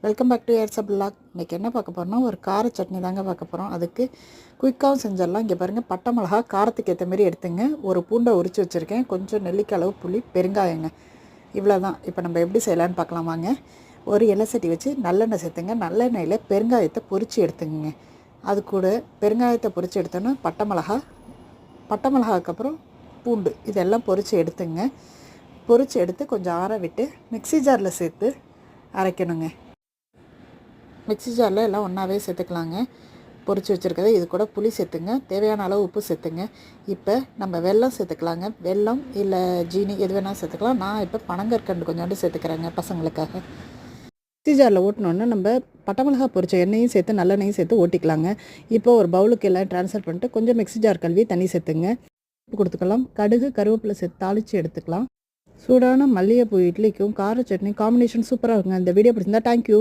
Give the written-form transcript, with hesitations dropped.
Welcome back to airs block. இன்றைக்கி என்ன பார்க்க போகிறோம்னா ஒரு கார சட்னி தாங்க பார்க்க போகிறோம். அதுக்கு குயிக்காகவும் செஞ்சிடலாம். இங்கே பாருங்கள், பட்டை மிளகா காரத்துக்கு ஏற்ற மாரி எடுத்துங்க. ஒரு பூண்டை உரித்து வச்சுருக்கேன், கொஞ்சம் நெல்லிக்காய் அளவு புளி, பெருங்காயங்க, இவ்வளோ தான். இப்போ நம்ம எப்படி செய்யலான்னு பார்க்கலாம் வாங்க. ஒரு எண்ணெய் சட்டி வச்சு நல்லெண்ணெய் சேர்த்துங்க. நல்லெண்ணெயில் பெருங்காயத்தை பொரித்து எடுத்துங்க. அது கூட பெருங்காயத்தை பொரித்து எடுத்தோன்னா பட்டை மிளகாய்க்கப்புறம் பூண்டு இதெல்லாம் பொரித்து எடுத்துங்க. பொரித்து எடுத்து கொஞ்சம் ஆற விட்டு மிக்ஸி ஜாரில் சேர்த்து அரைக்கணுங்க. மிக்ஸி ஜாரில் எல்லாம் ஒன்றாவே சேர்த்துக்கலாங்க. பொரித்து வச்சுருக்கதை இது கூட புளி சேர்த்துங்க. தேவையான அளவு உப்பு சேர்த்துங்க. இப்போ நம்ம வெல்லம் சேர்த்துக்கலாங்க. வெல்லம் இல்லை ஜீனி எது வேணால் சேர்த்துக்கலாம். நான் இப்போ பனங்கற்கண்டு கொஞ்சோண்டு சேர்த்துக்கிறேங்க பசங்களுக்காக. மிக்ஸி ஜாரில் ஓட்டினோன்னா நம்ம பட்டை மிளகா பொரிச்ச எண்ணெயும் சேர்த்து நல்லெண்ணெயும் சேர்த்து ஓட்டிக்கலாங்க. இப்போ ஒரு பவுலுக்கு எல்லாம் ட்ரான்ஸ்ஃபர் பண்ணிட்டு கொஞ்சம் மிக்ஸி ஜார் கழுவி தண்ணி சேர்த்துங்க. உப்பு கொடுத்துக்கலாம். கடுகு கருவேப்பிலை சேர்த்து தாளித்து எடுத்துக்கலாம். சூடான மல்லிகைப்பூ இட்லிக்கும் கார சட்னி காம்பினேஷன் சூப்பராக இருக்குங்க. இந்த வீடியோ பிடிச்சிருந்தா தேங்க்யூ.